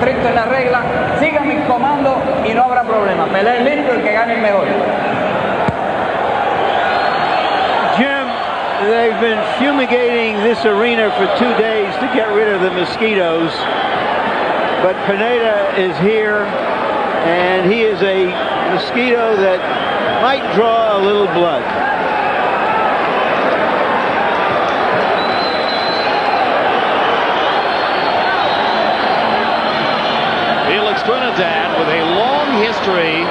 estricto en la regla, sigan mis comandos y no habrá problema. Pelea limpio, el que gane el mejor. Jim, they've been fumigating this arena for 2 days to get rid of the mosquitoes. But Pineda is here, and he is a mosquito that might draw a little blood. Felix Trinidad with a long history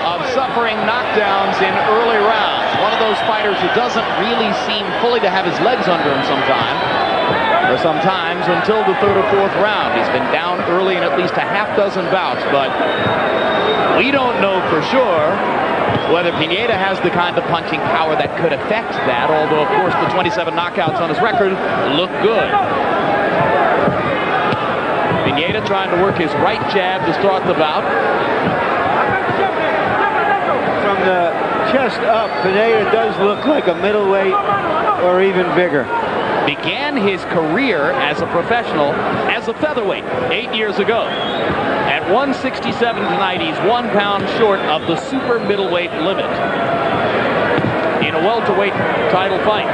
of suffering knockdowns in early rounds. One of those fighters who doesn't really seem fully to have his legs under him sometimes until the 3rd or 4th round. He's been down early in at least a half dozen bouts, but we don't know for sure whether Pineda has the kind of punching power that could affect that, although of course the 27 knockouts on his record look good. Pineda trying to work his right jab to start the bout. From the chest up, Pineda does look like a middleweight or even bigger. Began his career as a professional as a featherweight 8 years ago. At 167 tonight, he's 1 pound short of the super middleweight limit in a welterweight title fight.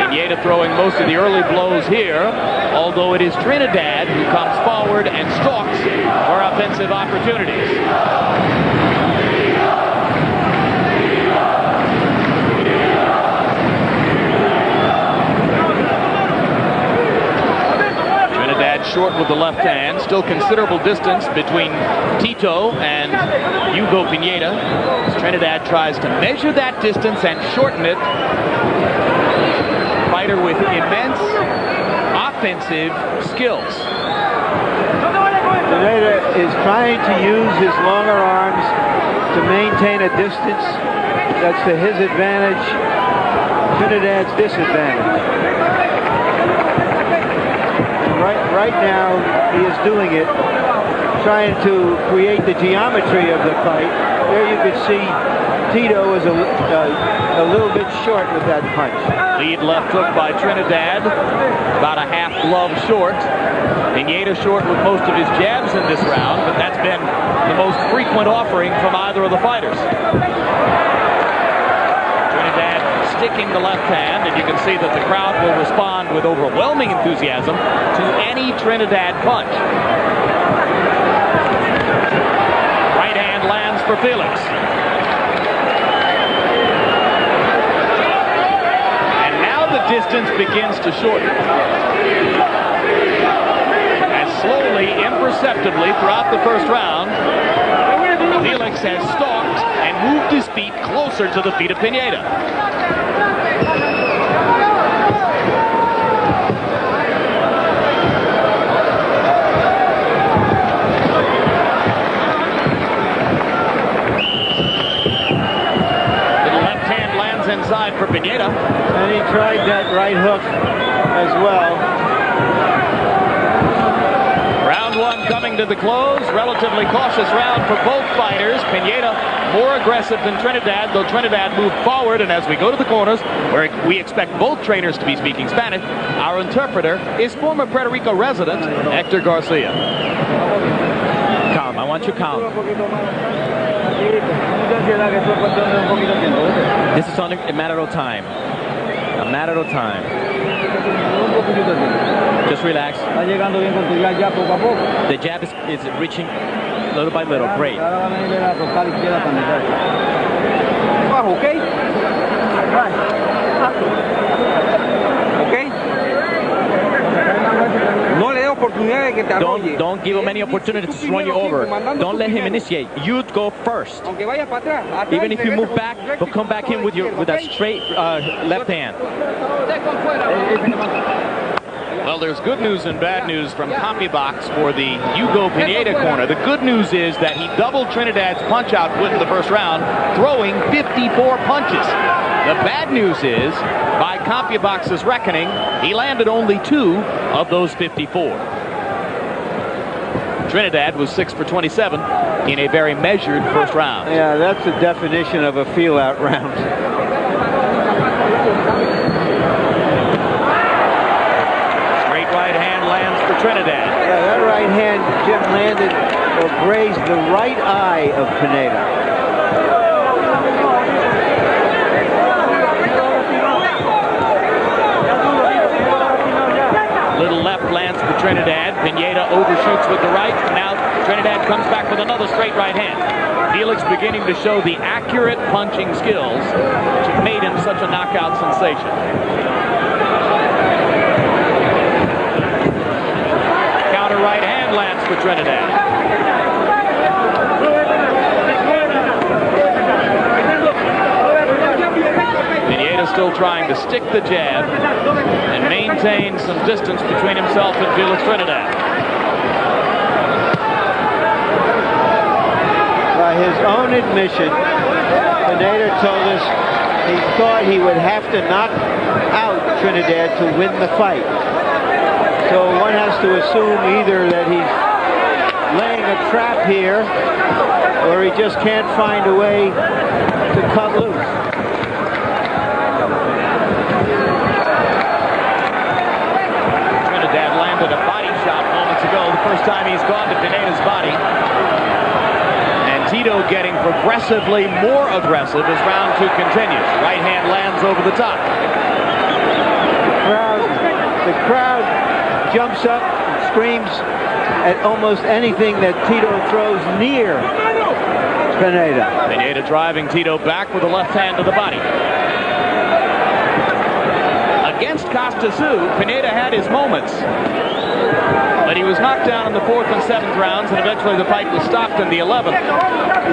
Pineda throwing most of the early blows here, although it is Trinidad who comes forward and stalks for offensive opportunities. Short with the left hand. Still considerable distance between Tito and Hugo Pineda. Trinidad tries to measure that distance and shorten it. Fighter with immense offensive skills. Pineda is trying to use his longer arms to maintain a distance that's to his advantage, Trinidad's disadvantage. Right now, he is doing it, trying to create the geometry of the fight. There you could see Tito is a little bit short with that punch. Lead left hook by Trinidad, about a half glove short. Pineda short with most of his jabs in this round, but that's been the most frequent offering from either of the fighters. Trinidad sticking the left hand, and you can see that the crowd will respond with overwhelming enthusiasm to any Trinidad punch. Right hand lands for Felix. And now the distance begins to shorten. As slowly, imperceptibly throughout the first round, Felix has stalked and moved his feet closer to the feet of Pineda. Inside for Pineda. And he tried that right hook as well. Round one coming to the close. Relatively cautious round for both fighters. Pineda more aggressive than Trinidad, though Trinidad moved forward. And as we go to the corners, where we expect both trainers to be speaking Spanish, our interpreter is former Puerto Rico resident Hector Garcia. Calm, I want you calm. This is only a matter of time. A matter of time. Just relax. The jab is reaching little by little. Great. Okay? Okay? Don't give him any opportunity to run you over. Don't let him initiate. You go first. Even if you move back, but come back in with that straight left hand. Well, there's good news and bad news from CompuBox for the Hugo Pineda corner. The good news is that he doubled Trinidad's punch output in the first round, throwing 54 punches. The bad news is, by CompuBox's reckoning, he landed only 2 of those 54. Trinidad was 6 for 27 in a very measured first round. Yeah, that's the definition of a feel-out round. landed or grazed the right eye of Pineda. Little left lands for Trinidad. Pineda overshoots with the right. Now Trinidad comes back with another straight right hand. Felix beginning to show the accurate punching skills which have made him such a knockout sensation. Counter right hand lands for Trinidad. Pineda still trying to stick the jab and maintain some distance between himself and Felix Trinidad. By his own admission, Pineda told us he thought he would have to knock out Trinidad to win the fight. So one has to assume either that he's laying a trap here or he just can't find a way to cut loose. Trinidad landed a body shot moments ago, the first time he's gone to Pineda's body. Tito getting progressively more aggressive as round 2 continues. Right hand lands over the top. The crowd jumps up and screams at almost anything that Tito throws near Pineda. Pineda driving Tito back with a left hand to the body. Against Costa-Tzu, Pineda had his moments, but he was knocked down in the 4th and 7th rounds, and eventually the fight was stopped in the 11th.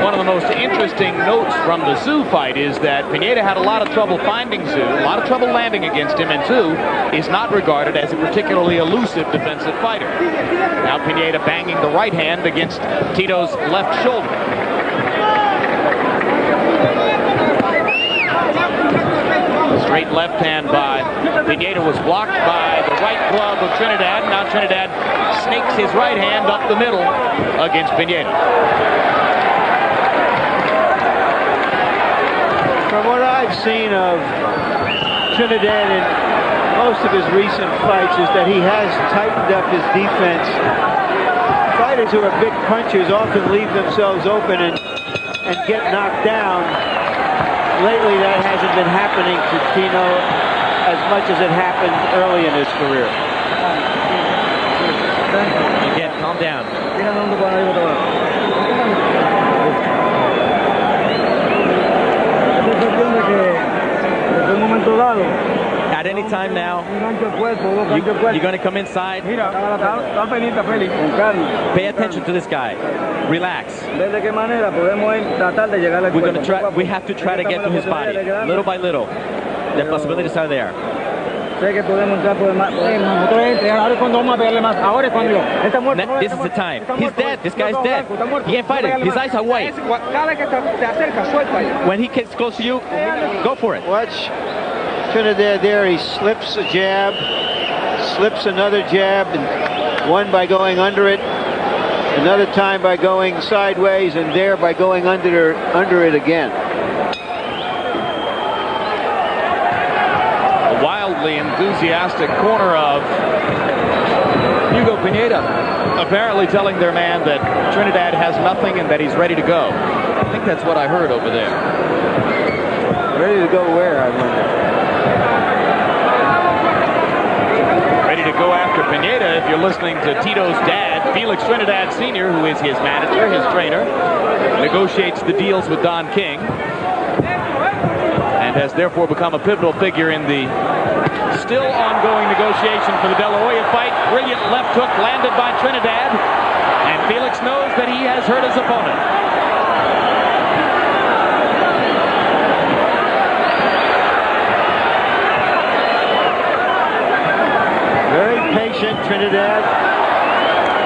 One of the most interesting notes from the Tzu fight is that Pineda had a lot of trouble finding Tzu, a lot of trouble landing against him, and Tzu is not regarded as a particularly elusive defensive fighter. Now Pineda banging the right hand against Tito's left shoulder. Straight left hand by Pineda was blocked by the right glove of Trinidad. Now Trinidad snakes his right hand up the middle against Pineda. From what I've seen of Trinidad in most of his recent fights is that he has tightened up his defense. Fighters who are big punchers often leave themselves open and get knocked down. Lately, that hasn't been happening to Tino as much as it happened early in his career. Again, calm down. At any time now, you're going to come inside. Pay attention to this guy. Relax. We're going to try. We have to try to get to his body, little by little. The possibilities are there. This is the time. He's dead. This guy's dead. He can't fight it. His eyes are white. When he gets close to you, go for it. Watch Trinidad there. He slips a jab, slips another jab, and one by going under it, another time by going sideways, and there by going under it again. Wildly enthusiastic corner of Hugo Pineda, apparently telling their man that Trinidad has nothing and that he's ready to go. I think that's what I heard over there. Ready to go where, I wonder? Ready to go after Pineda, if you're listening to Tito's dad, Felix Trinidad Sr., who is his manager, his trainer, negotiates the deals with Don King, and has therefore become a pivotal figure in the still ongoing negotiation for the De La Hoya fight. Brilliant left hook landed by Trinidad, and Felix knows that he has hurt his opponent. Very patient, Trinidad.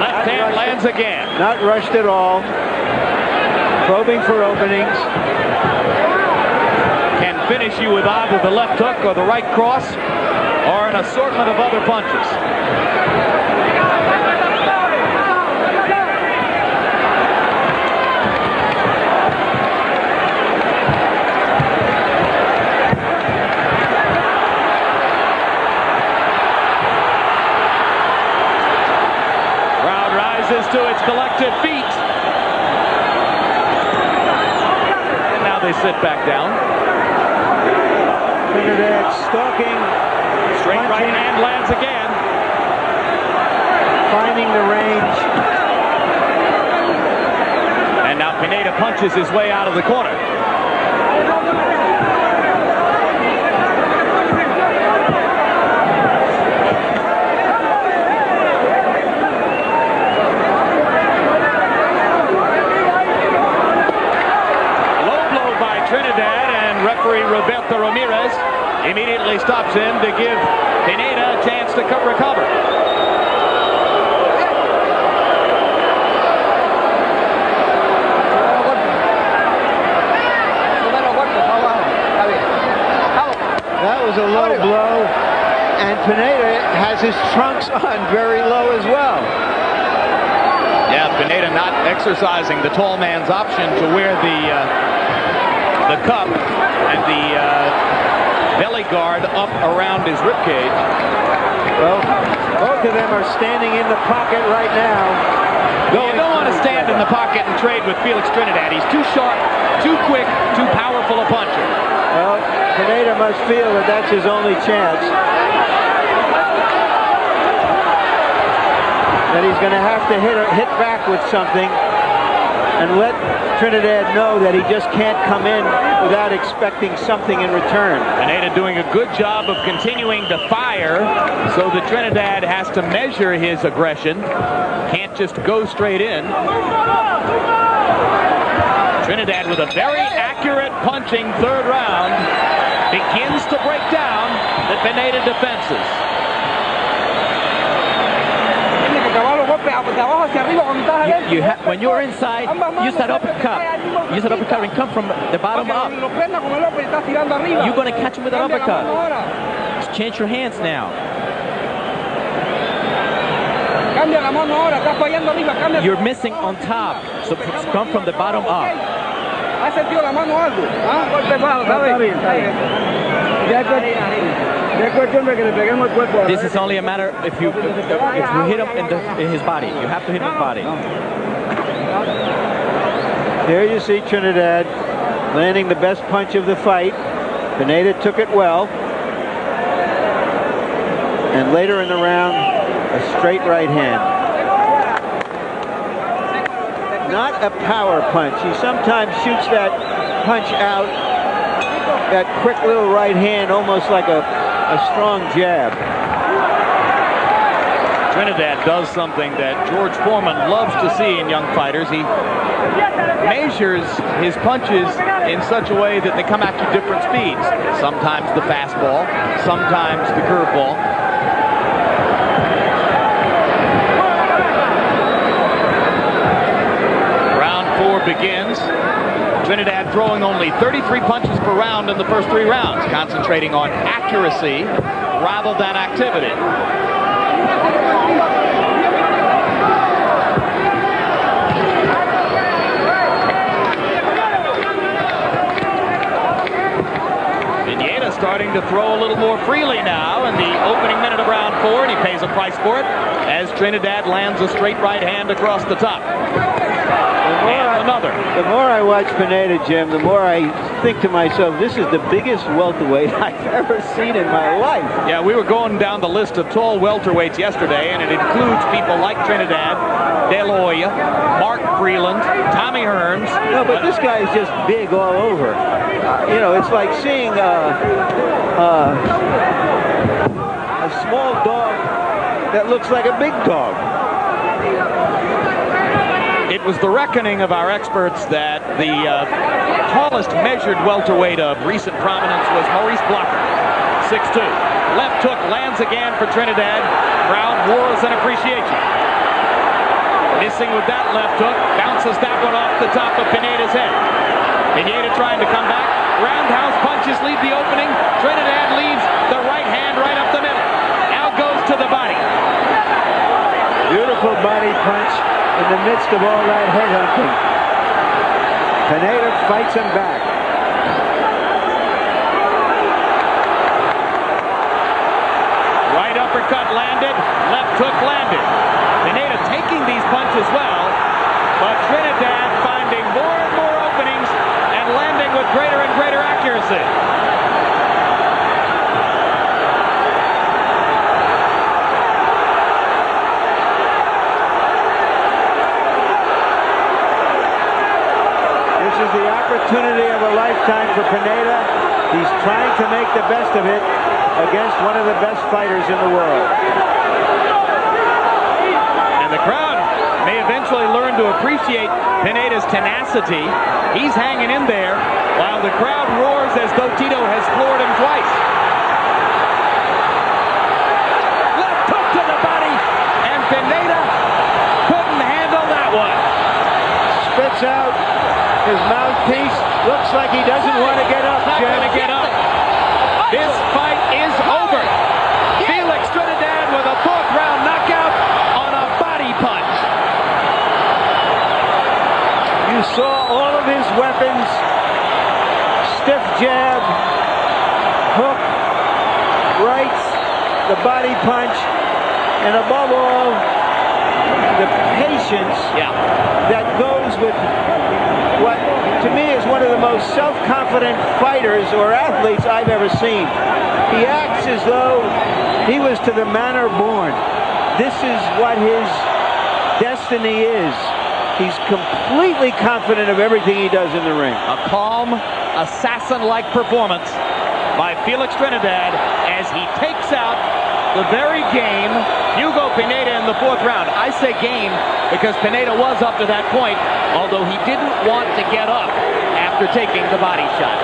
Left hand lands again. Not rushed at all. Probing for openings. Can finish you with either the left hook or the right cross, or an assortment of other punches. Crowd rises to its collective feet. And now they sit back down. Trinidad stalking. Straight right hand lands again. Finding the range. And now Pineda punches his way out of the corner. Trinidad, and referee Roberto Ramirez immediately stops him to give Pineda a chance to recover. That was a low blow, and Pineda has his trunks on very low as well. Yeah, Pineda not exercising the tall man's option to wear the cup and the belly guard up around his ribcage. Well, both of them are standing in the pocket right now. You don't want to stand in the pocket and trade with Felix Trinidad. He's too sharp, too quick, too powerful a puncher. Well, Pineda must feel that that's his only chance. That he's going to have to hit back with something and let Trinidad know that he just can't come in without expecting something in return. Pineda doing a good job of continuing to fire so that Trinidad has to measure his aggression. Can't just go straight in. Trinidad with a very accurate punching third round begins to break down the Pineda defenses. When you're inside, use that uppercut. Use that uppercut and come from the bottom up. You're going to catch him with an uppercut. Just change your hands now. You're missing on top, so come from the bottom up. This is only a matter if you hit him in his body. You have to hit him in his body. There you see Trinidad landing the best punch of the fight. Pineda took it well. And later in the round, a straight right hand. Not a power punch. He sometimes shoots that punch out, that quick little right hand, almost like a strong jab. Trinidad does something that George Foreman loves to see in young fighters. He measures his punches in such a way that they come at you different speeds. Sometimes the fastball, sometimes the curveball. Round 4 begins. Trinidad throwing only 33 punches per round in the first 3 rounds, concentrating on accuracy rather than activity. Pineda starting to throw a little more freely now in the opening minute of round 4, and he pays a price for it as Trinidad lands a straight right hand across the top. The more I watch Pineda, Jim, the more I think to myself, this is the biggest welterweight I've ever seen in my life. Yeah, we were going down the list of tall welterweights yesterday, and it includes people like Trinidad, De La Hoya, Mark Freeland, Tommy Hearns. No, but this guy is just big all over. You know, it's like seeing a small dog that looks like a big dog. It was the reckoning of our experts that the tallest measured welterweight of recent prominence was Maurice Blocker, 6'2". Left hook lands again for Trinidad. Crowd roars in appreciation. Missing with that left hook, bounces that one off the top of Pineda's head. Pineda trying to come back. Roundhouse punches leave the opening. Trinidad leaves the right hand right up the middle. Now goes to the body. Beautiful body punch in the midst of all that headhunting. Pineda fights him back. Right up uppercut landed, left hook landed. Pineda taking these punches well, but Trinidad finding more and more openings and landing with greater and greater accuracy. This is the opportunity of a lifetime for Pineda. He's trying to make the best of it against one of the best fighters in the world. And the crowd may eventually learn to appreciate Pineda's tenacity. He's hanging in there while the crowd roars as though Tito has floored him twice. Left hook to the body, and Pineda couldn't handle that one. Spits out his mouthpiece. Looks like he doesn't want to get up, Not Jim. going to get up. This fight is over. Felix Trinidad with a fourth-round knockout on a body punch. You saw all of his weapons. Stiff jab, hook, rights, the body punch, and above all, the patience that goes with what to me is one of the most self-confident fighters or athletes I've ever seen. He acts as though he was to the manner born. This is what his destiny is. He's completely confident of everything he does in the ring. A calm, assassin-like performance by Felix Trinidad as he takes out the very game Hugo Pineda in the fourth round. I say game because Pineda was up to that point, although he didn't want to get up after taking the body shot.